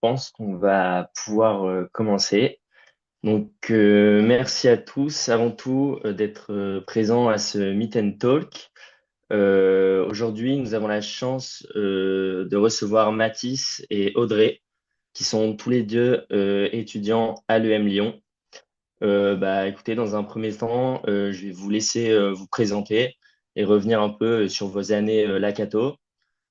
pense qu'on va pouvoir commencer. Merci à tous avant tout d'être présents à ce Meet and Talk. Aujourd'hui, nous avons la chance de recevoir Mathis et Audrey, qui sont tous les deux étudiants à l'EM Lyon. Écoutez, dans un premier temps, je vais vous laisser vous présenter et revenir un peu sur vos années Lakato.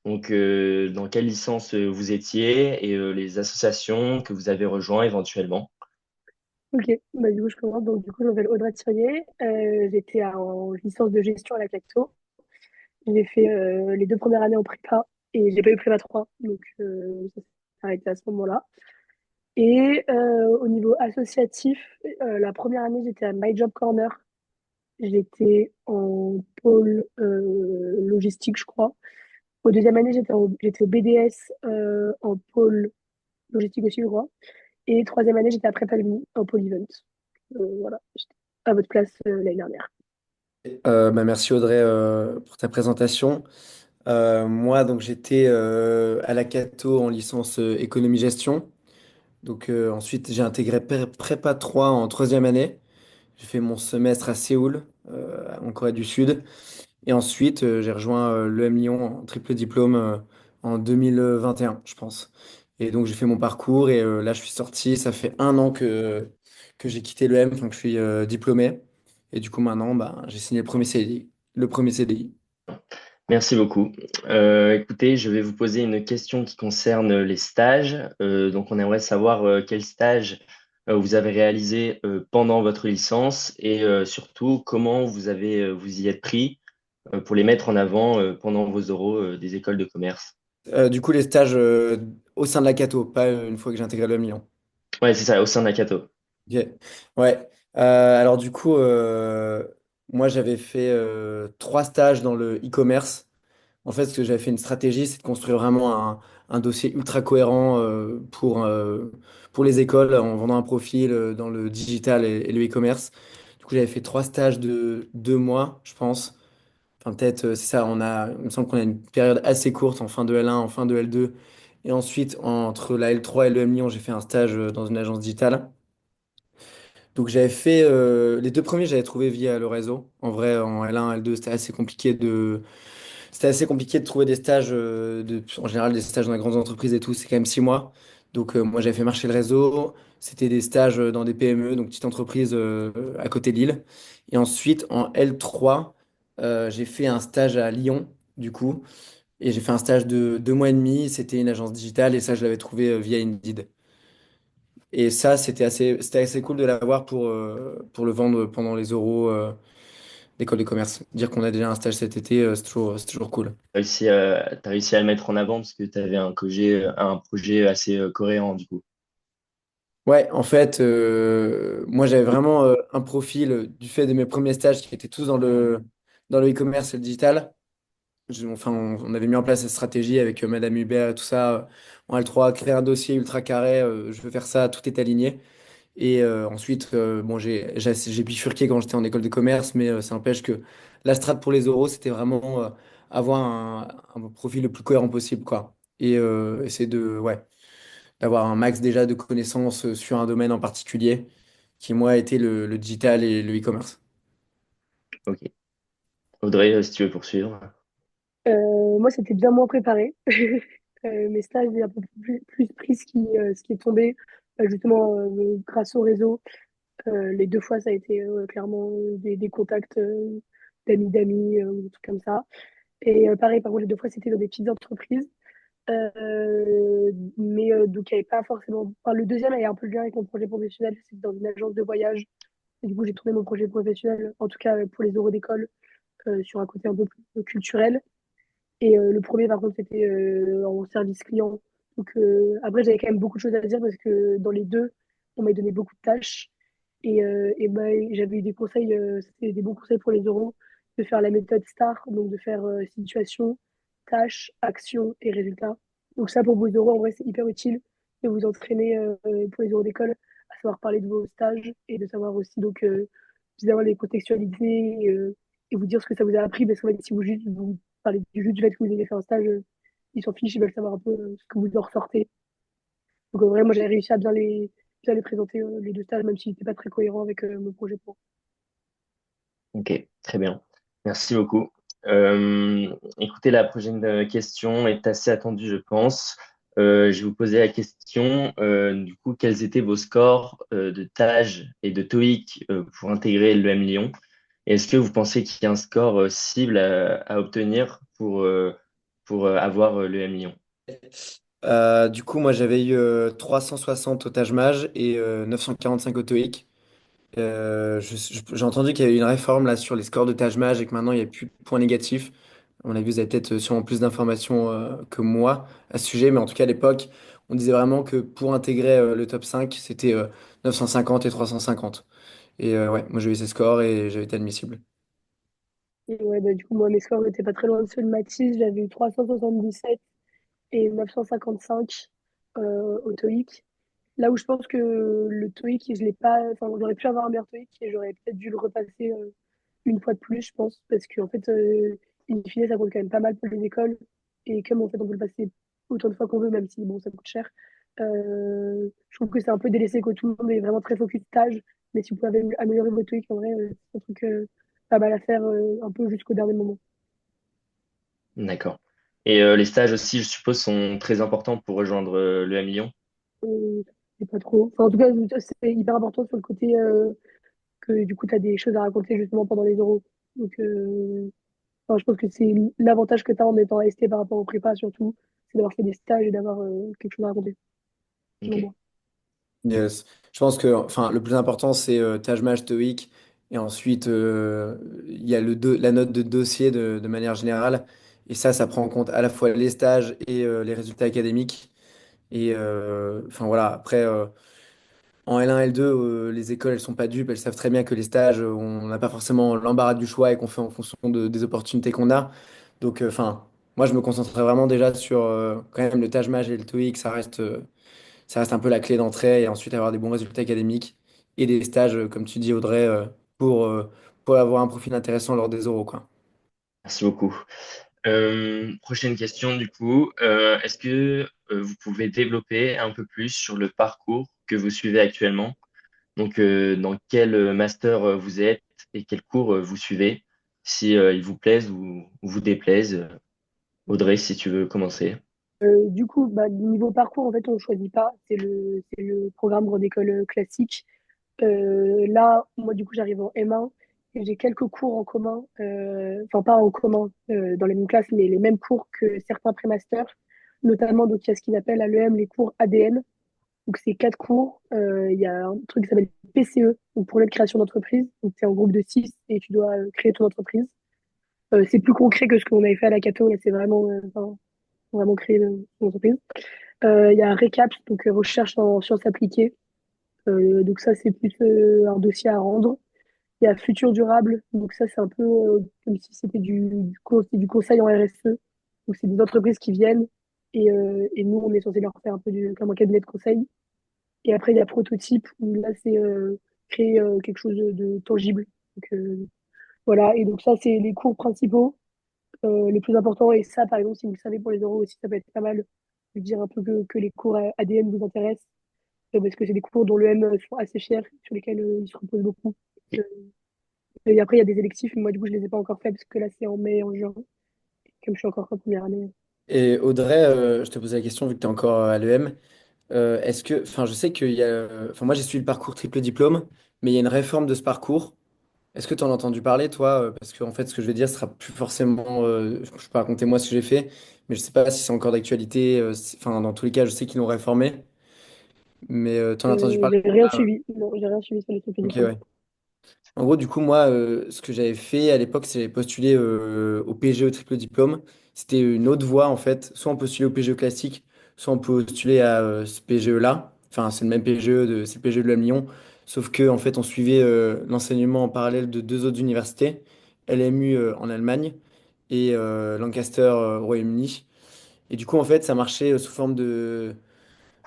Dans quelle licence vous étiez et les associations que vous avez rejoints éventuellement. Ok, du coup, je commence. Donc, du coup, je m'appelle Audrey Thirier. J'étais en licence de gestion à la Cacto. J'ai fait les 2 premières années en prépa et j'ai pas eu prépa 3. Donc, ça s'est arrêté à ce moment-là. Et au niveau associatif, la première année, j'étais à My Job Corner. J'étais en pôle logistique, je crois. Au deuxième année, j'étais au BDS en pôle logistique aussi, je crois. Et troisième année, j'étais à Prépa Lumni en pôle event. Voilà, j'étais à votre place l'année dernière. Merci Audrey pour ta présentation. Moi, donc j'étais à la Cato en licence économie-gestion. Ensuite, j'ai intégré prépa 3 en troisième année. J'ai fait mon semestre à Séoul, en Corée du Sud. Et ensuite, j'ai rejoint l'EM Lyon en triple diplôme en 2021, je pense. Et donc, j'ai fait mon parcours et là, je suis sorti. Ça fait un an que j'ai quitté l'EM, donc je suis diplômé. Et du coup, maintenant, bah, j'ai signé le premier CDI. Le premier CDI. Merci beaucoup. Écoutez, je vais vous poser une question qui concerne les stages. On aimerait savoir quel stage vous avez réalisé pendant votre licence et surtout comment vous y êtes pris pour les mettre en avant pendant vos oraux des écoles de commerce. Du coup, les stages au sein de la Cato, pas une fois que j'ai intégré l'EM Lyon. Ouais, c'est ça, au sein de Nakato. Ok. Ouais. Alors, du coup, moi, j'avais fait 3 stages dans le e-commerce. En fait, ce que j'avais fait une stratégie, c'est de construire vraiment un dossier ultra cohérent pour les écoles en vendant un profil dans le digital et le e-commerce. Du coup, j'avais fait 3 stages de 2 mois, je pense. Enfin, peut-être, c'est ça, il me semble qu'on a une période assez courte en fin de L1, en fin de L2. Et ensuite, entre la L3 et le M Lyon, j'ai fait un stage dans une agence digitale. Donc, j'avais fait les 2 premiers, j'avais trouvé via le réseau. En vrai, en L1, L2, c'était assez compliqué de trouver des stages, en général des stages dans les grandes entreprises et tout, c'est quand même 6 mois. Moi j'avais fait marcher le réseau, c'était des stages dans des PME, donc petites entreprises à côté de Lille. Et ensuite en L3, j'ai fait un stage à Lyon, du coup, et j'ai fait un stage de 2 mois et demi, c'était une agence digitale et ça je l'avais trouvé via Indeed. Et ça c'était assez cool de l'avoir pour le vendre pendant les oraux d'école de commerce. Dire qu'on a déjà un stage cet été, c'est toujours cool. T'as réussi à le mettre en avant parce que tu avais un projet assez cohérent du coup. Ouais, en fait, moi j'avais vraiment un profil du fait de mes premiers stages qui étaient tous dans le e-commerce et le digital. Enfin, on avait mis en place cette stratégie avec Madame Hubert et tout ça en L3, créer un dossier ultra carré, je veux faire ça, tout est aligné. Et ensuite, bon, j'ai bifurqué quand j'étais en école de commerce, mais ça n'empêche que la strat pour les euros, c'était vraiment avoir un profil le plus cohérent possible, quoi. Et essayer ouais, d'avoir un max déjà de connaissances sur un domaine en particulier, qui moi était le digital et le e-commerce. Ok. Audrey, si tu veux poursuivre. Moi, c'était bien moins préparé. Mes stages, j'ai un peu plus pris ce qui est tombé, justement, grâce au réseau. Les 2 fois, ça a été clairement des contacts d'amis d'amis, ou des trucs comme ça. Et pareil, par contre, les 2 fois, c'était dans des petites entreprises. Donc, il n'y avait pas forcément. Enfin, le deuxième avait un peu le lien avec mon projet professionnel. C'était dans une agence de voyage. Et du coup, j'ai tourné mon projet professionnel, en tout cas pour les euros d'école, sur un côté un peu plus culturel. Et le premier, par contre, c'était en service client. Donc, après, j'avais quand même beaucoup de choses à dire parce que dans les deux, on m'a donné beaucoup de tâches. J'avais eu des conseils, c'était des bons conseils pour les euros, de faire la méthode STAR, donc de faire situation, tâche, action et résultat. Donc, ça, pour vos euros, en vrai, c'est hyper utile de vous entraîner pour les euros d'école, à savoir parler de vos stages et de savoir aussi, donc, évidemment, les contextualiser et vous dire ce que ça vous a appris. Parce qu'en fait, si vous parler du fait que vous ayez fait un stage, ils s'en fichent, ils veulent savoir un peu ce que vous en ressortez. Donc, en vrai, moi, j'ai réussi à bien les présenter, les deux stages, même s'ils n'étaient pas très cohérents avec mon projet pro. Ok, très bien. Merci beaucoup. Écoutez, la prochaine question est assez attendue, je pense. Je vais vous poser la question, du coup, quels étaient vos scores de TAJ et de TOEIC pour intégrer l'EM Lyon? Et est-ce que vous pensez qu'il y a un score cible à obtenir pour avoir l'EM Lyon? Du coup, moi, j'avais eu 360 au Taj Mahal et 945 au TOEIC. J'ai entendu qu'il y avait eu une réforme là sur les scores de Taj Mahal et que maintenant il n'y a plus de points négatifs. À mon avis, vous avez peut-être sûrement plus d'informations que moi à ce sujet, mais en tout cas à l'époque, on disait vraiment que pour intégrer le top 5, c'était 950 et 350. Et ouais, moi j'ai eu ces scores et j'avais été admissible. Et ouais, bah, du coup, moi, mes scores n'étaient pas très loin de ceux de Mathis. J'avais eu 377 et 955 au TOEIC. Là où je pense que le TOEIC, je l'ai pas, enfin, j'aurais pu avoir un meilleur TOEIC et j'aurais peut-être dû le repasser une fois de plus, je pense, parce qu'en fait, in fine, ça coûte quand même pas mal pour les écoles. Et comme en fait, on peut le passer autant de fois qu'on veut, même si bon, ça coûte cher, je trouve que c'est un peu délaissé, que tout le monde est vraiment très focus stage. Mais si vous pouvez améliorer votre TOEIC, en vrai, c'est un truc pas mal à faire un peu jusqu'au dernier moment. D'accord. Et les stages aussi, je suppose, sont très importants pour rejoindre l'EM Lyon. C'est pas trop. Enfin, en tout cas, c'est hyper important sur le côté que du coup, tu as des choses à raconter justement pendant les euros. Donc, enfin, je pense que c'est l'avantage que tu as en étant ST par rapport au prépa, surtout, c'est d'avoir fait des stages et d'avoir quelque chose à raconter, selon Ok. moi. Yes. Je pense que enfin, le plus important, c'est Taj Mahal, TOEIC. Et ensuite, il y a la note de dossier de manière générale. Et ça prend en compte à la fois les stages et les résultats académiques. Et enfin voilà, après, en L1, L2, les écoles, elles sont pas dupes. Elles savent très bien que les stages, on n'a pas forcément l'embarras du choix et qu'on fait en fonction des opportunités qu'on a. Donc, enfin, moi, je me concentrerai vraiment déjà sur quand même le Taj Mahal et le TOEIC. Ça reste un peu la clé d'entrée et ensuite avoir des bons résultats académiques et des stages, comme tu dis, Audrey, pour, euh, pour avoir un profil intéressant lors des oraux, quoi. Merci beaucoup. Prochaine question, du coup. Est-ce que vous pouvez développer un peu plus sur le parcours que vous suivez actuellement? Donc, dans quel master vous êtes et quels cours vous suivez, si ils vous plaisent ou vous déplaisent. Audrey, si tu veux commencer. Du coup, bah, niveau parcours, en fait, on ne choisit pas. C'est le programme grande école classique. Là, moi, du coup, j'arrive en M1 et j'ai quelques cours en commun, enfin pas en commun dans les mêmes classes, mais les mêmes cours que certains prémasters, notamment donc il y a ce qu'ils appellent à l'EM les cours ADN. Donc c'est quatre cours. Il y a un truc qui s'appelle PCE, donc pour la création d'entreprise. Donc tu es en groupe de 6 et tu dois créer ton entreprise. C'est plus concret que ce qu'on avait fait à la Cato, là c'est vraiment, enfin, vraiment créer ton entreprise. Il y a RECAPS, donc recherche en sciences appliquées. Donc ça c'est plus un dossier à rendre. Il y a Futur Durable, donc ça c'est un peu comme si c'était du conseil en RSE. Donc c'est des entreprises qui viennent et nous on est censé leur faire un peu comme un cabinet de conseil. Et après il y a Prototype où là c'est créer quelque chose de tangible. Donc voilà, et donc ça c'est les cours principaux, les plus importants. Et ça par exemple si vous le savez pour les euros aussi ça peut être pas mal de dire un peu que les cours ADN vous intéressent parce que c'est des cours dont le M sont assez chers, sur lesquels ils se reposent beaucoup. Euh, et après, il y a des électifs, mais moi, du coup, je les ai pas encore fait parce que là, c'est en mai et en juin, comme je suis encore en première année. Et Audrey, je te posais la question, vu que tu es encore à l'EM, est-ce que, enfin, je sais qu'il y a, enfin, moi j'ai suivi le parcours triple diplôme, mais il y a une réforme de ce parcours. Est-ce que tu en as entendu parler, toi? Parce que, en fait, ce que je vais dire sera plus forcément, je peux raconter moi ce que j'ai fait, mais je sais pas si c'est encore d'actualité. Enfin, dans tous les cas, je sais qu'ils l'ont réformé, mais tu en as entendu parler? J'ai rien suivi. Non, j'ai rien suivi sur les trucs de Ok, diplôme. ouais. En gros, du coup, moi, ce que j'avais fait à l'époque, c'est que j'avais postulé au PGE triple diplôme. C'était une autre voie, en fait. Soit on postulait au PGE classique, soit on postulait à ce PGE-là. Enfin, c'est le même PGE, c'est le PGE de la Lyon. Sauf que, en fait, on suivait l'enseignement en parallèle de deux autres universités, LMU en Allemagne et Lancaster au Royaume-Uni. Et du coup, en fait, ça marchait sous forme de,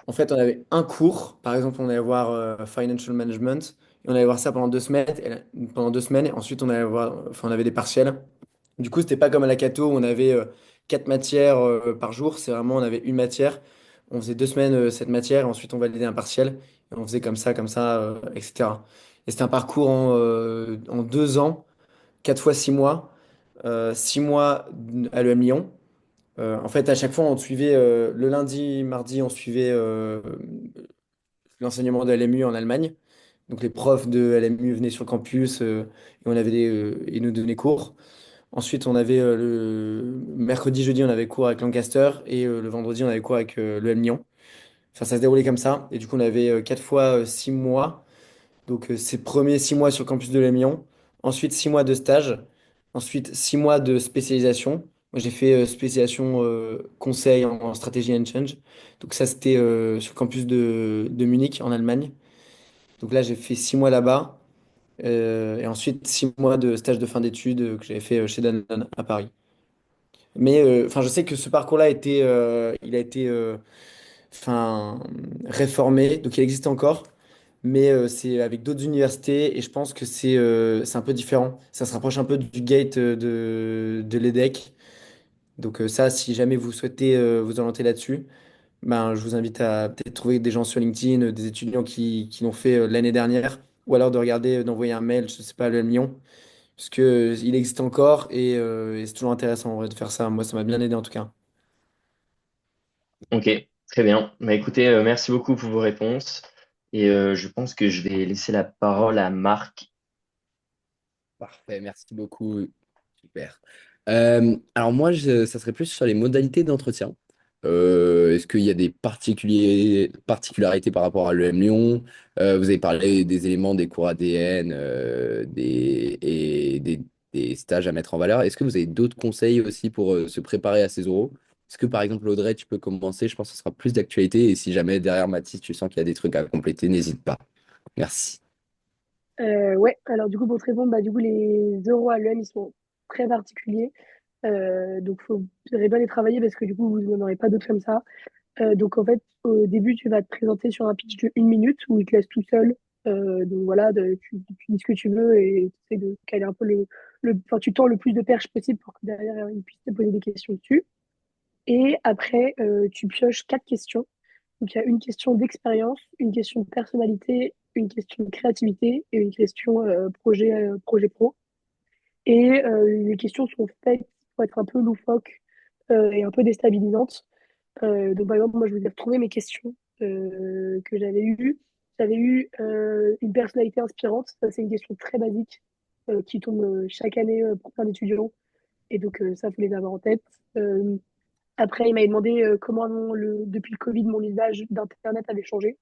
en fait, on avait un cours, par exemple, on allait voir Financial Management, et on allait voir ça pendant 2 semaines, et ensuite on allait voir, enfin, on avait des partiels. Du coup, c'était pas comme à la Cato où on avait quatre matières par jour, c'est vraiment, on avait une matière. On faisait 2 semaines cette matière, et ensuite on validait un partiel. Et on faisait comme ça, etc. Et c'était un parcours en 2 ans, 4 fois 6 mois, 6 mois à l'EM Lyon. En fait, à chaque fois, on suivait le lundi, mardi, on suivait l'enseignement de LMU en Allemagne. Donc les profs de LMU venaient sur le campus et ils nous donnaient cours. Ensuite, on avait le mercredi, jeudi, on avait cours avec Lancaster et le vendredi, on avait cours avec le M Lyon. Enfin, ça se déroulait comme ça. Et du coup, on avait 4 fois 6 mois. Donc, ces premiers 6 mois sur le campus de l'M Lyon. Ensuite, 6 mois de stage. Ensuite, 6 mois de spécialisation. Moi, j'ai fait spécialisation conseil en stratégie and change. Donc, ça, c'était sur le campus de Munich, en Allemagne. Donc là, j'ai fait 6 mois là-bas. Et ensuite, 6 mois de stage de fin d'études que j'avais fait chez Danone à Paris. Mais enfin, je sais que ce parcours-là il a été enfin, réformé, donc il existe encore, mais c'est avec d'autres universités et je pense que c'est un peu différent. Ça se rapproche un peu du gate de l'EDEC. Donc ça, si jamais vous souhaitez vous orienter là-dessus, ben, je vous invite à peut-être trouver des gens sur LinkedIn, des étudiants qui l'ont fait l'année dernière, ou alors de regarder, d'envoyer un mail, je sais pas, à le Lyon, parce que il existe encore et c'est toujours intéressant en vrai de faire ça. Moi, ça m'a bien aidé en tout cas. Ok, très bien. Bah, écoutez, merci beaucoup pour vos réponses. Et je pense que je vais laisser la parole à Marc. Parfait, merci beaucoup. Super. Alors moi, ça serait plus sur les modalités d'entretien. Est-ce qu'il y a des particularités par rapport à l'EM Lyon? Vous avez parlé des éléments des cours ADN des stages à mettre en valeur. Est-ce que vous avez d'autres conseils aussi pour se préparer à ces oraux? Est-ce que par exemple, Audrey, tu peux commencer? Je pense que ce sera plus d'actualité. Et si jamais derrière Mathis, tu sens qu'il y a des trucs à compléter, n'hésite pas. Merci. Ouais, alors du coup, pour te répondre, bah, du coup, les euros à l'EM, ils sont très particuliers. Donc, faut bien les travailler parce que du coup, vous n'en aurez pas d'autres comme ça. Donc, en fait, au début, tu vas te présenter sur un pitch de 1 minute où il te laisse tout seul. Donc, voilà, tu dis ce que tu veux et tu essaies de caler un peu enfin, tu tends le plus de perches possible pour que derrière, il puisse te poser des questions dessus. Et après, tu pioches 4 questions. Donc, il y a une question d'expérience, une question de personnalité, une question de créativité et une question projet pro. Et les questions sont faites pour être un peu loufoques et un peu déstabilisantes. Donc, par exemple, moi, je vous ai retrouvé mes questions que j'avais eues. J'avais eu une personnalité inspirante. Ça, c'est une question très basique qui tombe chaque année pour plein d'étudiants. Et donc, ça, faut les avoir en tête. Après, il m'avait demandé comment, depuis le Covid, mon usage d'Internet avait changé.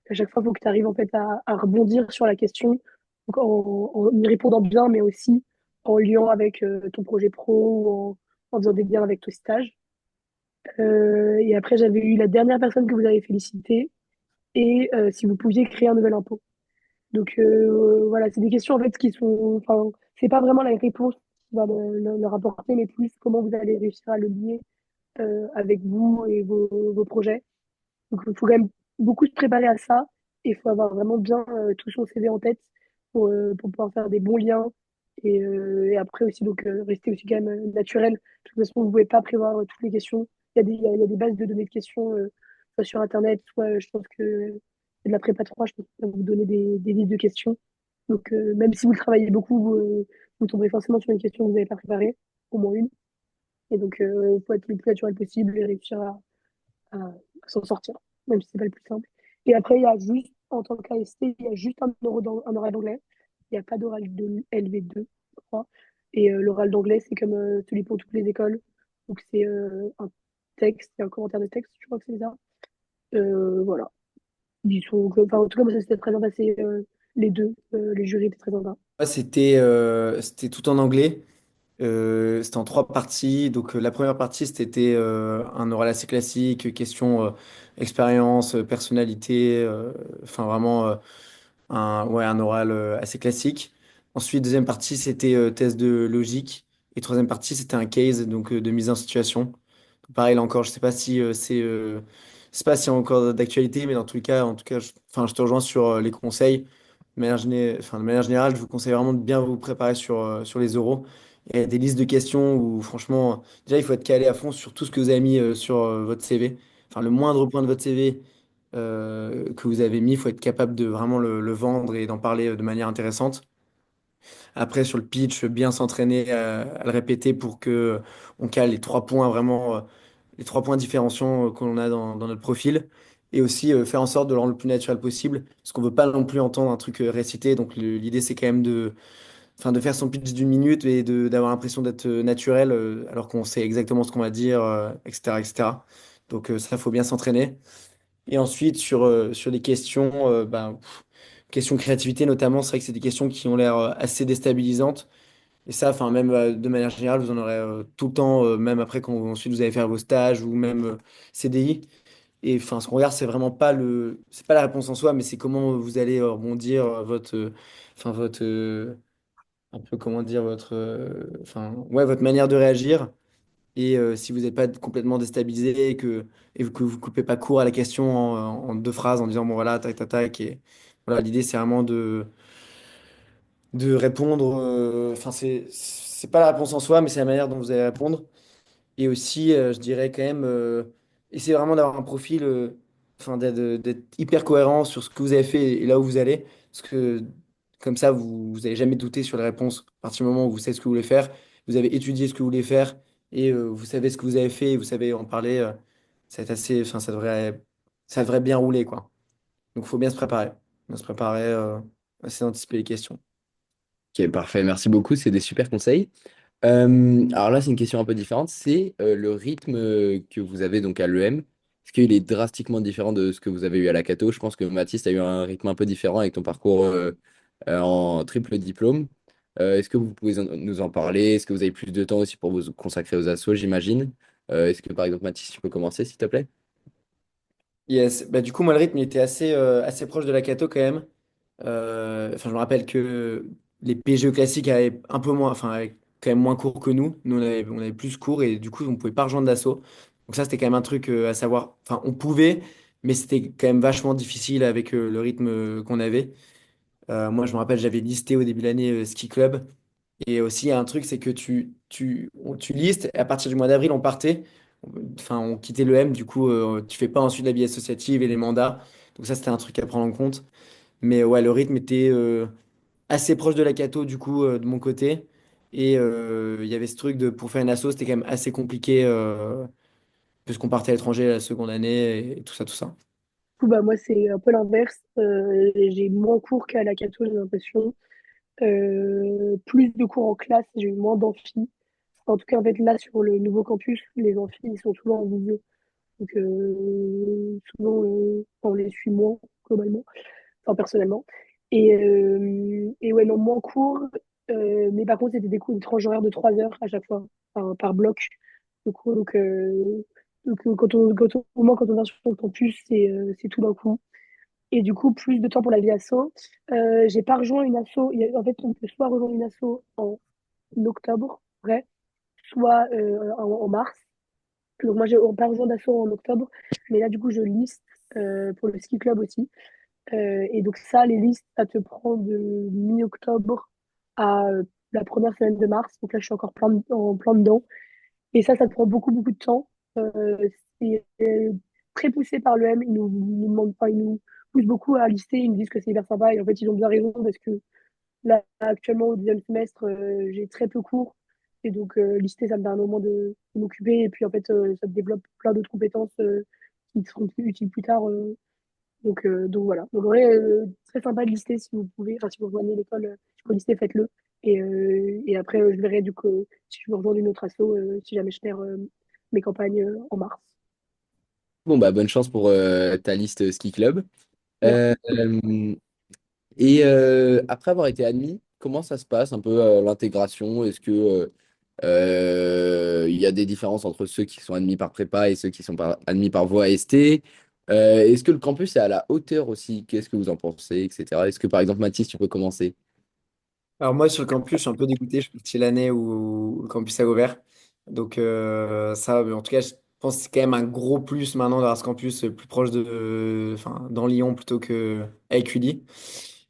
À chaque fois, il faut que tu arrives en fait à rebondir sur la question, donc en y répondant bien, mais aussi en liant avec ton projet pro ou en faisant des liens avec ton stage. Et après, j'avais eu la dernière personne que vous avez félicitée et si vous pouviez créer un nouvel impôt. Donc voilà, c'est des questions en fait qui sont, enfin, c'est pas vraiment la réponse qui va leur apporter, mais plus comment vous allez réussir à le lier avec vous et vos projets. Donc, il faut quand même beaucoup se préparer à ça. Et il faut avoir vraiment bien tout son CV en tête pour pouvoir faire des bons liens. Et après aussi, donc, rester aussi quand même naturel. De toute façon, vous ne pouvez pas prévoir toutes les questions. Il y a des bases de données de questions, soit sur Internet, soit je pense que c'est de la prépa 3 je pense que ça va vous donner des listes de questions. Donc, même si vous travaillez beaucoup, vous tomberez forcément sur une question que vous n'avez pas préparée, au moins une. Et donc, il faut être le plus naturel possible et réussir à s'en sortir, même si c'est pas le plus simple. Et après, il y a juste, en tant qu'AST, il y a juste un oral d'anglais. Il n'y a pas d'oral de LV2, je crois. Et l'oral d'anglais, c'est comme celui pour toutes les écoles. Donc, c'est un texte et un commentaire de texte, je crois que c'est ça. Voilà. Enfin, en tout cas, moi, ça s'était très bien passé, les deux. Les jurys étaient très sympas. Moi, c'était tout en anglais. C'était en 3 parties. Donc, la première partie, c'était un oral assez classique, question expérience, personnalité, enfin vraiment ouais, un oral assez classique. Ensuite, deuxième partie, c'était test de logique. Et troisième partie, c'était un case donc de mise en situation. Pareil, là encore, je sais pas si je sais pas si c'est encore d'actualité, mais dans tous les cas, en tout cas, enfin, je te rejoins sur les conseils. Enfin, de manière générale, je vous conseille vraiment de bien vous préparer sur les oraux. Il y a des listes de questions où, franchement, déjà, il faut être calé à fond sur tout ce que vous avez mis sur votre CV. enfin, le moindre point de votre CV que vous avez mis, il faut être capable de vraiment le vendre et d'en parler de manière intéressante. Après, sur le pitch, bien s'entraîner à le répéter pour que on cale les 3 points vraiment, les 3 points différenciants qu'on a dans notre profil. Et aussi faire en sorte de le rendre le plus naturel possible, parce qu'on veut pas non plus entendre un truc récité. Donc l'idée, c'est quand même enfin, de faire son pitch d'une minute et d'avoir l'impression d'être naturel, alors qu'on sait exactement ce qu'on va dire, etc., etc. Donc ça, il faut bien s'entraîner. Et ensuite, sur les questions, questions créativité notamment, c'est vrai que c'est des questions qui ont l'air assez déstabilisantes. Et ça, enfin, même de manière générale, vous en aurez tout le temps, même après quand ensuite vous allez faire vos stages ou même CDI. Et enfin, ce qu'on regarde, c'est vraiment pas c'est pas la réponse en soi, mais c'est comment vous allez rebondir enfin, un peu comment dire, enfin, ouais, votre manière de réagir. Et si vous n'êtes pas complètement déstabilisé et que vous coupez pas court à la question en 2 phrases en disant, bon voilà, tac, tac, tac. Et voilà, l'idée, c'est vraiment de répondre. Enfin, c'est pas la réponse en soi, mais c'est la manière dont vous allez répondre. Et aussi, je dirais quand même, essayez vraiment d'avoir un profil, enfin, d'être hyper cohérent sur ce que vous avez fait et là où vous allez. Parce que comme ça, vous n'allez jamais douter sur les réponses. À partir du moment où vous savez ce que vous voulez faire, vous avez étudié ce que vous voulez faire et vous savez ce que vous avez fait et vous savez en parler, ça va être assez, enfin, ça devrait bien rouler, quoi. Donc, il faut bien se préparer. Bien se préparer, essayer d'anticiper les questions. Ok, parfait, merci beaucoup, c'est des super conseils. Alors là, c'est une question un peu différente, c'est le rythme que vous avez donc à l'EM. Est-ce qu'il est drastiquement différent de ce que vous avez eu à la Cato? Je pense que Mathis a eu un rythme un peu différent avec ton parcours en triple diplôme. Est-ce que vous pouvez nous en parler? Est-ce que vous avez plus de temps aussi pour vous consacrer aux assos, j'imagine? Est-ce que par exemple, Mathis, tu peux commencer, s'il te plaît? Yes, bah, du coup, moi, le rythme il était assez proche de la Cato quand même. Enfin, je me rappelle que les PGE classiques avaient un peu moins, enfin, avaient quand même moins cours que nous. Nous, on avait plus cours et du coup, on pouvait pas rejoindre d'assaut. Donc ça, c'était quand même un truc à savoir. Enfin, on pouvait, mais c'était quand même vachement difficile avec le rythme qu'on avait. Moi, je me rappelle, j'avais listé au début de l'année ski club. Et aussi, il y a un truc, c'est que tu listes et à partir du mois d'avril, on partait. Enfin, on quittait le M, du coup, tu fais pas ensuite la vie associative et les mandats. Donc ça, c'était un truc à prendre en compte. Mais ouais, le rythme était assez proche de la Cato, du coup, de mon côté. Et il y avait ce truc pour faire une asso, c'était quand même assez compliqué, puisqu'on partait à l'étranger la seconde année et tout ça, tout ça. Du coup, bah, moi, c'est un peu l'inverse. J'ai moins cours qu'à la Cato, j'ai l'impression. Plus de cours en classe, j'ai eu moins d'amphi. En tout cas, en fait, là, sur le nouveau campus, les amphis, ils sont souvent en visio. Donc, souvent, on les suit moins, globalement, enfin, personnellement. Et ouais, non, moins cours. Mais par contre, c'était des cours de tranche horaire de 3 heures à chaque fois, par bloc. Du coup, au moins, quand on vient sur le campus, c'est tout d'un coup. Et du coup, plus de temps pour la vie asso. J'ai pas rejoint une asso. En fait, on peut soit rejoindre une asso en octobre, vrai, soit en mars. Donc moi, j'ai pas rejoint d'asso en octobre, mais là, du coup, je liste pour le ski club aussi. Et donc ça, les listes, ça te prend de mi-octobre à la première semaine de mars. Donc là, je suis encore en plein dedans. Et ça te prend beaucoup, beaucoup de temps. C'est très poussé par l'EM. Ils nous demandent pas, ils nous poussent beaucoup à lister. Ils nous disent que c'est hyper sympa. Et en fait, ils ont bien raison parce que là, actuellement, au deuxième semestre, j'ai très peu cours. Et donc, lister, ça me permet au moins de m'occuper. Et puis, en fait, ça te développe plein d'autres compétences qui te seront plus utiles plus tard. Donc voilà. Donc, en vrai, très sympa de lister si vous pouvez. Enfin, si vous rejoignez l'école, si vous listez, faites-le. Et après, je verrai du coup si je veux rejoindre une autre asso, si jamais je perds mes campagnes en mars. Bon, bah, bonne chance pour ta liste ski club. Euh, Merci. et après avoir été admis, comment ça se passe un peu l'intégration? Est-ce que il y a des différences entre ceux qui sont admis par prépa et ceux qui sont admis par voie ST? Est-ce que le campus est à la hauteur aussi? Qu'est-ce que vous en pensez, etc. Est-ce que par exemple, Mathis, tu peux commencer? Alors moi, sur le campus, je suis un peu dégoûté. Je suis parti l'année où le campus a ouvert. Donc ça, mais en tout cas, je pense que c'est quand même un gros plus maintenant d'avoir ce campus plus proche enfin, dans Lyon plutôt qu'avec Uli.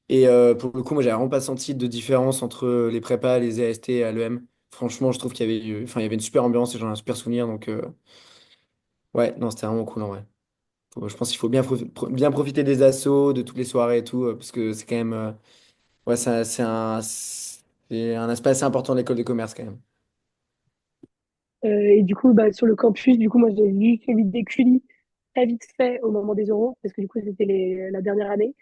Et pour le coup, moi, j'avais vraiment pas senti de différence entre les prépas, les AST à l'EM. Franchement, je trouve qu'il y avait, enfin, il y avait une super ambiance et j'en ai un super souvenir. Donc ouais, non, c'était vraiment cool en vrai. Je pense qu'il faut bien profiter des assos, de toutes les soirées et tout, parce que c'est quand même, ouais, c'est un aspect assez important de l'école de commerce quand même. Et du coup, bah, sur le campus, du coup, moi, j'ai juste fait des QLI très vite fait au moment des euros, parce que du coup, c'était la dernière année.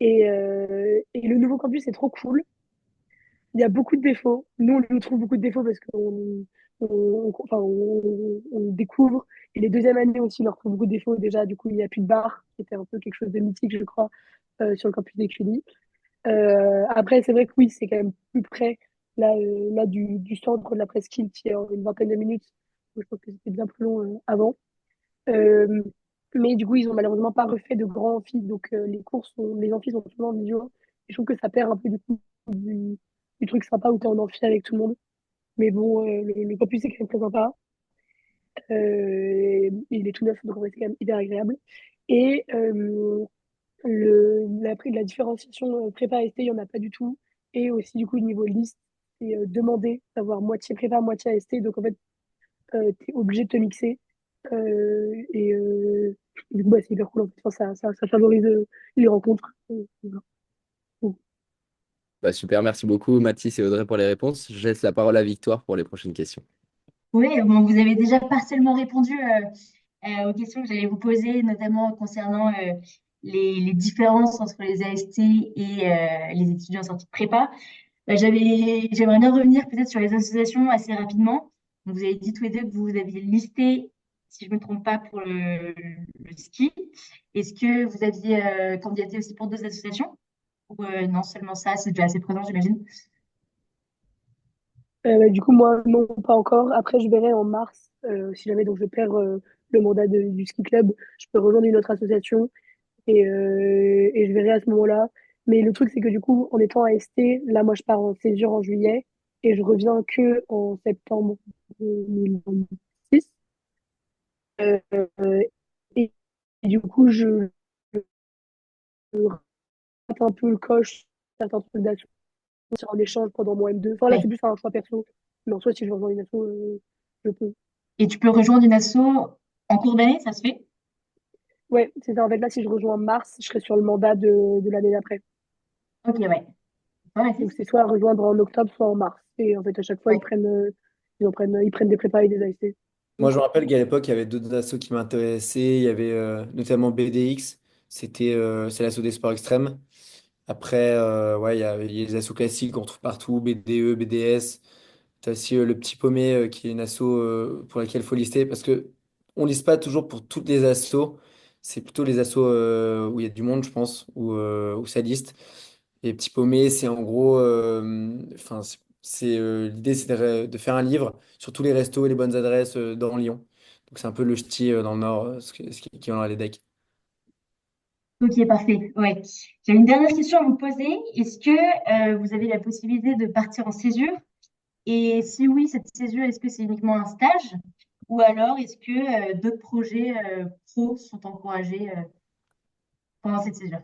Et le nouveau campus est trop cool. Il y a beaucoup de défauts. Nous, on lui trouve beaucoup de défauts parce enfin, on découvre. Et les deuxièmes années aussi, on leur trouve beaucoup de défauts. Déjà, du coup, il n'y a plus de bar, qui était un peu quelque chose de mythique, je crois, sur le campus des QLI. Après, c'est vrai que oui, c'est quand même plus près là du centre de la presqu'île qui est en une vingtaine de minutes. Je pense que c'était bien plus long avant. Euh, mais du coup, ils ont malheureusement pas refait de grands amphis. Donc, les amphis sont souvent en visio. Et je trouve que ça perd un peu du coup du truc sympa où tu es en amphi avec tout le monde. Mais bon, le campus est quand même très sympa. Il est tout neuf, donc en vrai, c'est quand même hyper agréable. Et la différenciation prépa ST, il n'y en a pas du tout. Et aussi, du coup, niveau liste, c'est demandé d'avoir moitié prépa, moitié AST. Donc, en fait, tu es obligé de te mixer. Du coup, bah, c'est hyper cool. En fait. Enfin, ça favorise les rencontres. Voilà. Donc, Bah, super, merci beaucoup Mathis et Audrey pour les réponses. Je laisse la parole à Victoire pour les prochaines questions. Oui, bon, vous avez déjà partiellement répondu aux questions que j'allais vous poser, notamment concernant les différences entre les AST et les étudiants sortis de prépa. J'aimerais bien revenir peut-être sur les associations assez rapidement. Donc, vous avez dit tous les deux que vous aviez listé, si je ne me trompe pas, pour le ski. Est-ce que vous aviez candidaté aussi pour d'autres associations? Ou non, seulement ça, c'est déjà assez présent, j'imagine. bah, du coup, moi, non, pas encore. Après, je verrai en mars, si jamais donc, je perds le mandat du ski club, je peux rejoindre une autre association et je verrai à ce moment-là. Mais le truc, c'est que du coup, en étant AST, là, moi, je pars en césure en juillet et je reviens que en septembre 2026. Euh, et, et du coup, je rate un peu le coche, certains trucs d'action en échange pendant mon M2. Enfin, là, Ouais. c'est plus un choix perso. Mais en soi, si je rejoins une asso, je peux. Et tu peux rejoindre une asso en cours d'année, ça se fait? Ouais, c'est ça. En fait, là, si je rejoins en mars, je serai sur le mandat de l'année d'après. Ok, ouais. Ouais, Donc, Mathis? c'est soit à rejoindre en octobre, soit en mars. Et en fait, à chaque fois, Ouais. ils prennent des prépas et des AST. Moi, je me rappelle qu'à l'époque, il y avait d'autres assos qui m'intéressaient. Il y avait notamment BDX, c'est l'asso des sports extrêmes. Après, ouais, il y a les assos classiques qu'on trouve partout, BDE, BDS. Tu as aussi le Petit Paumé, qui est une asso pour laquelle il faut lister, parce que on liste pas toujours pour toutes les assos. C'est plutôt les assos où il y a du monde, je pense, où ça liste. Et Petit Paumé, c'est en gros, enfin, l'idée, c'est de faire un livre sur tous les restos et les bonnes adresses dans Lyon. Donc c'est un peu le ch'ti dans le Nord, qui est les decks. Ok, parfait. Ouais. J'ai une dernière question à vous poser. Est-ce que vous avez la possibilité de partir en césure? Et si oui, cette césure, est-ce que c'est uniquement un stage? Ou alors est-ce que d'autres projets pro sont encouragés pendant cette césure?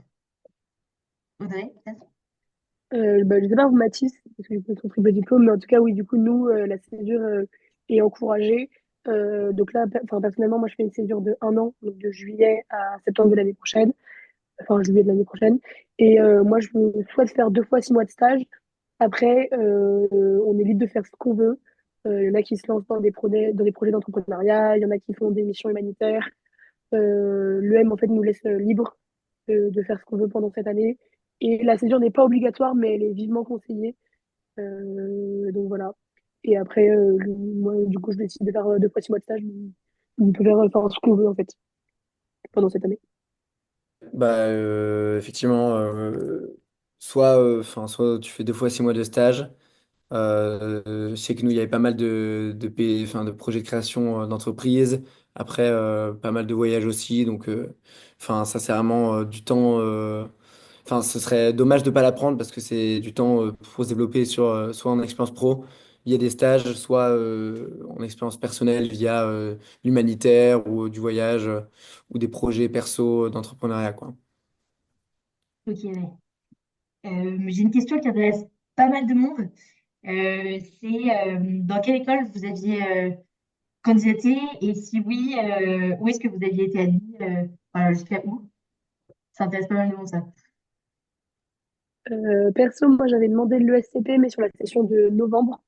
Audrey, peut-être? Bah, je sais pas, vous, Mathis, parce que j'ai pas son triple diplôme, mais en tout cas, oui, du coup, nous, la césure est encouragée. Donc là, enfin, personnellement, moi, je fais une césure de 1 an, donc de juillet à septembre de l'année prochaine, enfin, juillet de l'année prochaine. Et moi, je souhaite faire 2 fois 6 mois de stage. Après, on est libre de faire ce qu'on veut. Il y en a qui se lancent dans des projets d'entrepreneuriat, il y en a qui font des missions humanitaires. L'EM, en fait, nous laisse libre de faire ce qu'on veut pendant cette année. Et la césure n'est pas obligatoire, mais elle est vivement conseillée. Donc voilà. Et après, moi, du coup, je décide de faire 2 fois 6 mois de stage. On peut faire enfin, ce qu'on veut, en fait, pendant cette année. Bah, effectivement, soit tu fais 2 fois 6 mois de stage. Je sais que nous, il y avait pas mal de projets de création d'entreprise. Après, pas mal de voyages aussi. Donc, ça, c'est vraiment du temps. Enfin, ce serait dommage de ne pas l'apprendre parce que c'est du temps pour se développer soit en expérience pro via des stages, soit en expérience personnelle via l'humanitaire ou du voyage ou des projets perso d'entrepreneuriat, quoi. Ok, ouais. J'ai une question qui intéresse pas mal de monde. C'est dans quelle école vous aviez candidaté? Et si oui, où est-ce que vous aviez été admis? Enfin, jusqu'à où? Ça intéresse pas mal de monde, ça. Perso, moi, j'avais demandé l'ESCP, mais sur la session de novembre,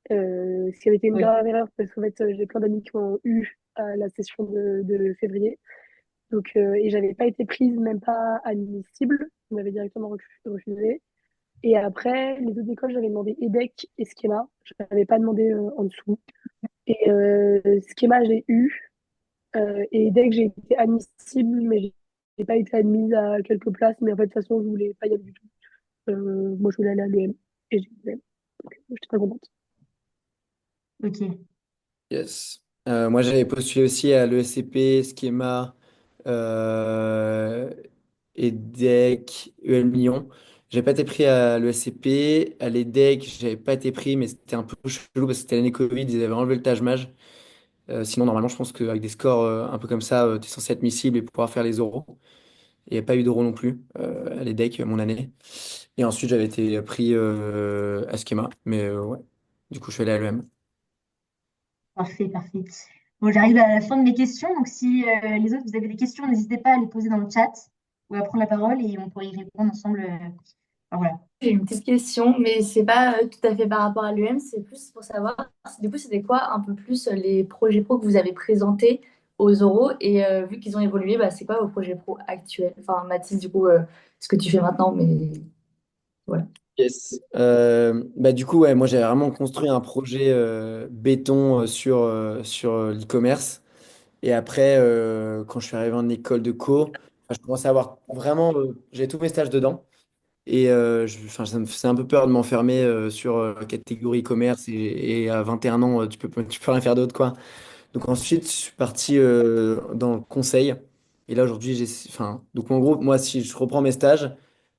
ce qui avait été une Oui. grave erreur parce qu'en fait, j'ai plein d'amis qui ont eu à la session de février. Donc, et j'avais pas été prise, même pas admissible. On m'avait directement refusé. Et après, les autres écoles, j'avais demandé EDEC et Schema. Je n'avais pas demandé en dessous. Et Schema, j'ai eu. Et EDEC, j'ai été admissible, mais j'ai pas été admise à quelques places. Mais en fait, de toute façon, je voulais pas y aller du tout. Moi, je voulais aller à l'EM. Et j'ai eu l'EM. Donc, j'étais très contente. Ok. Yes. Moi, j'avais postulé aussi à l'ESCP, Schema, euh, EDEC, EL Lyon. J'avais pas été pris à l'ESCP. À l'EDEC, j'avais pas été pris, mais c'était un peu chelou parce que c'était l'année Covid, ils avaient enlevé le Taj-Maj. Sinon, normalement, je pense qu'avec des scores un peu comme ça, tu es censé être miscible et pouvoir faire les oraux. Il n'y a pas eu d'oraux non plus à l'EDEC, mon année. Et ensuite, j'avais été pris à Schema. Mais ouais, du coup, je suis allé à l'EM. Parfait, parfait. Bon, j'arrive à la fin de mes questions. Donc, si les autres, vous avez des questions, n'hésitez pas à les poser dans le chat ou à prendre la parole et on pourrait y répondre ensemble. Enfin, voilà. J'ai une petite question, mais c'est pas tout à fait par rapport à l'UM, c'est plus pour savoir, du coup, c'était quoi un peu plus les projets pro que vous avez présentés aux oraux et vu qu'ils ont évolué, bah, c'est quoi vos projets pro actuels? Enfin, Mathis, du coup, ce que tu fais maintenant, mais voilà. Yes. Bah du coup, ouais, moi j'avais vraiment construit un projet béton sur l'e-commerce. Et après, quand je suis arrivé en école de co, enfin, je commençais à avoir vraiment, j'avais tous mes stages dedans. Et enfin, ça me faisait un peu peur de m'enfermer sur la catégorie e-commerce. Et à 21 ans, tu peux rien faire d'autre, quoi. Donc ensuite, je suis parti dans le conseil. Et là, aujourd'hui, enfin, donc en gros, moi, si je reprends mes stages,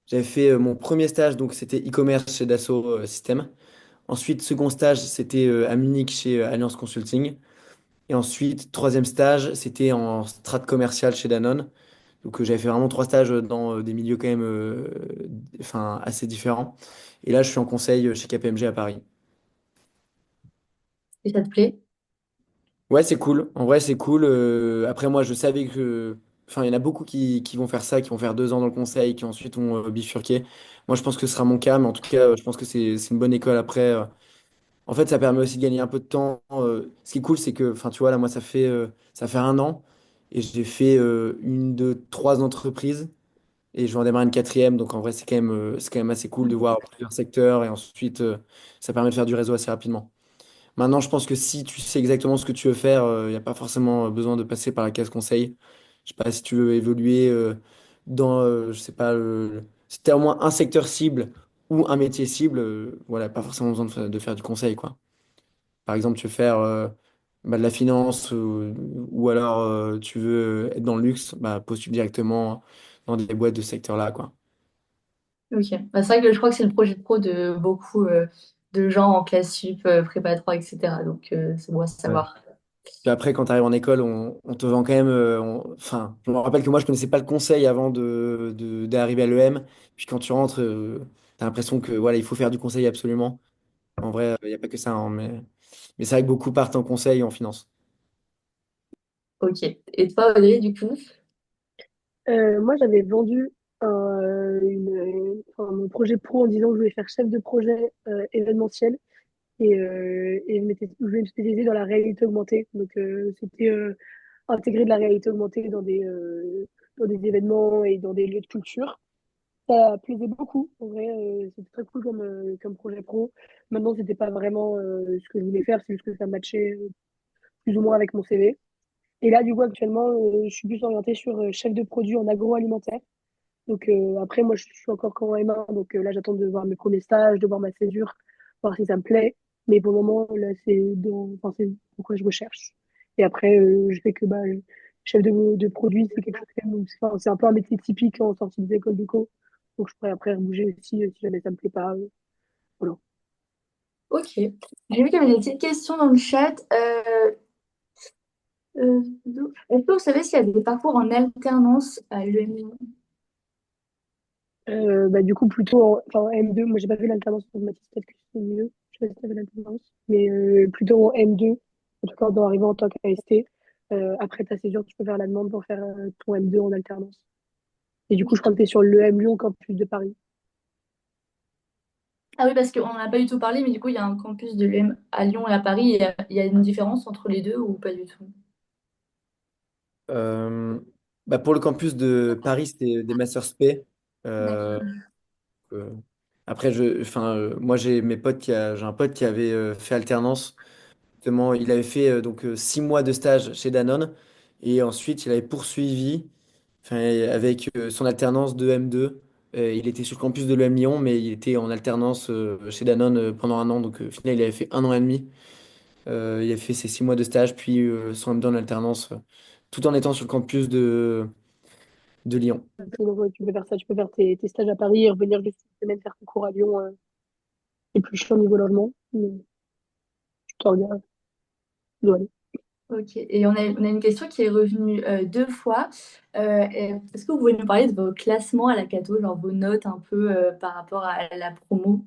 j'avais fait mon premier stage, donc c'était e-commerce chez Dassault Systèmes. Ensuite, second stage, c'était à Munich chez Alliance Consulting. Et ensuite, troisième stage, c'était en strat commercial chez Danone. Donc j'avais fait vraiment trois stages dans des milieux quand même enfin, assez différents. Et là, je suis en conseil chez KPMG à Paris. Et ça te plaît? Ouais, c'est cool. En vrai, c'est cool. Après, moi, je savais que. Enfin, il y en a beaucoup qui vont faire ça, qui vont faire 2 ans dans le conseil, qui ensuite vont bifurquer. Moi, je pense que ce sera mon cas, mais en tout cas, je pense que c'est une bonne école après. En fait, ça permet aussi de gagner un peu de temps. Ce qui est cool, c'est que, enfin, tu vois, là, moi, ça fait 1 an et j'ai fait une, deux, trois entreprises et je vais en démarrer une quatrième. Donc, en vrai, c'est quand même assez cool de voir plusieurs secteurs et ensuite, ça permet de faire du réseau assez rapidement. Maintenant, je pense que si tu sais exactement ce que tu veux faire, il n'y a pas forcément besoin de passer par la case conseil. Je sais pas si tu veux évoluer dans, je sais pas, si tu as au moins un secteur cible ou un métier cible, voilà, pas forcément besoin de faire du conseil, quoi. Par exemple, tu veux faire bah, de la finance ou alors tu veux être dans le luxe, bah, postule directement dans des boîtes de ce secteur-là, quoi. Ok. Bah, c'est vrai que je crois que c'est le projet de pro de beaucoup de gens en classe sup, prépa 3, etc. Donc, c'est bon à Ouais. savoir. Puis après, quand tu arrives en école, on te vend quand même. Enfin, je me rappelle que moi, je connaissais pas le conseil avant d'arriver à l'EM. Puis quand tu rentres, tu as l'impression que voilà, il faut faire du conseil absolument. En vrai, il n'y a pas que ça, hein, mais c'est vrai que beaucoup partent en conseil et en finance. Ok. Et toi, Audrey, du coup? Moi, j'avais vendu enfin, mon projet pro en disant que je voulais faire chef de projet événementiel et je voulais me spécialiser dans la réalité augmentée. Donc, c'était intégrer de la réalité augmentée dans des événements et dans des lieux de culture. Ça plaisait beaucoup, en vrai, c'était très cool comme projet pro. Maintenant, c'était pas vraiment ce que je voulais faire, c'est juste que ça matchait plus ou moins avec mon CV. Et là, du coup, actuellement, je suis plus orientée sur chef de produit en agroalimentaire. Donc après, moi, je suis encore qu'en M1, donc là, j'attends de voir mes premiers stages, de voir ma césure, voir si ça me plaît. Mais pour le moment, là, enfin, c'est pourquoi je recherche. Et après, je sais que bah, chef de produit, c'est quelque chose quand même, enfin, c'est un peu un métier typique en sortie des écoles de co. Donc je pourrais après bouger aussi si jamais ça me plaît pas. Voilà. Ok. J'ai vu qu'il y avait des petites questions dans le chat. Est-ce que vous savez s'il y a des parcours en alternance à l'EM? Bah, du coup, plutôt en M2. Moi, j'ai pas fait l'alternance en maths, peut-être que c'est mieux. Je sais pas si t'avais l'alternance. Mais plutôt en M2. En tout cas, en arrivant en tant qu'AST, après ta césure, tu peux faire la demande pour faire ton M2 en alternance. Et du coup, je crois que tu es sur l'EM Lyon Campus de Paris. Ah oui, parce qu'on n'en a pas du tout parlé, mais du coup, il y a un campus de l'UM à Lyon et à Paris. Il y a une différence entre les deux ou pas du tout? Euh, Bah pour le campus de Paris, c'était des masters spé. Euh, D'accord. euh, Après, moi, j'ai un pote qui avait fait alternance. Justement, il avait fait 6 mois de stage chez Danone et ensuite il avait poursuivi enfin, avec son alternance de M2. Il était sur le campus de l'EM Lyon, mais il était en alternance chez Danone pendant un an. Donc au final, il avait fait un an et demi. Il a fait ses 6 mois de stage, puis son M2 en alternance, tout en étant sur le campus de Lyon. Donc, ouais, tu peux faire ça, tu peux faire tes stages à Paris et revenir juste une semaine faire ton cours à Lyon. C'est plus chiant au niveau logement, mais tu t'organises, tu dois aller. Ok. Et on a une question qui est revenue deux fois. Est-ce que vous pouvez nous parler de vos classements à la Cato, genre vos notes un peu par rapport à la promo,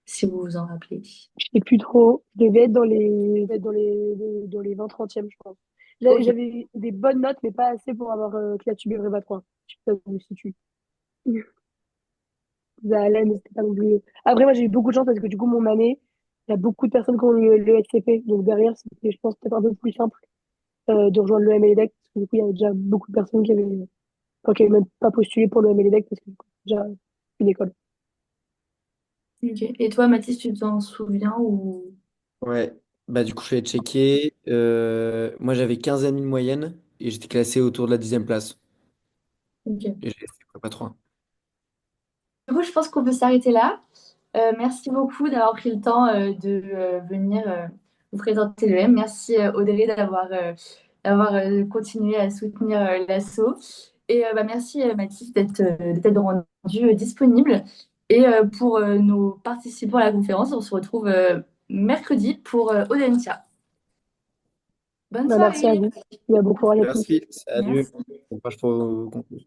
si vous vous en rappelez? Je sais plus trop. Je devais être dans les 20-30e, je pense. Ok. J'avais des bonnes notes, mais pas assez pour avoir Clatu Béréba 3. Je sais pas où vous situez. Ça allait, mais c'était pas non plus. Après, moi, j'ai eu beaucoup de chance parce que du coup, mon année, il y a beaucoup de personnes qui ont eu le SCP. Donc derrière, c'était, je pense, peut-être un peu plus simple de rejoindre le MLEDEC. Parce que du coup, il y avait déjà beaucoup de personnes qui avaient même pas postulé pour le MLEDEC parce que du coup, c'est déjà une école. Ok. Et toi, Mathis, tu t'en souviens ou... Ouais, bah du coup, je suis allé checker. Moi, j'avais 15,5 de moyenne et j'étais classé autour de la 10e place. Ok. Et j'ai fait pas 3. Du coup, je pense qu'on peut s'arrêter là. Merci beaucoup d'avoir pris le temps de venir vous présenter le M. Merci Audrey d'avoir continué à soutenir l'asso. Et merci Mathis d'être rendu disponible. Et pour nos participants à la conférence, on se retrouve mercredi pour Audencia. Bonne Bah, merci à soirée. vous. Il y a beaucoup à tous. Merci, salut. Merci. Bon courage pour vos concours.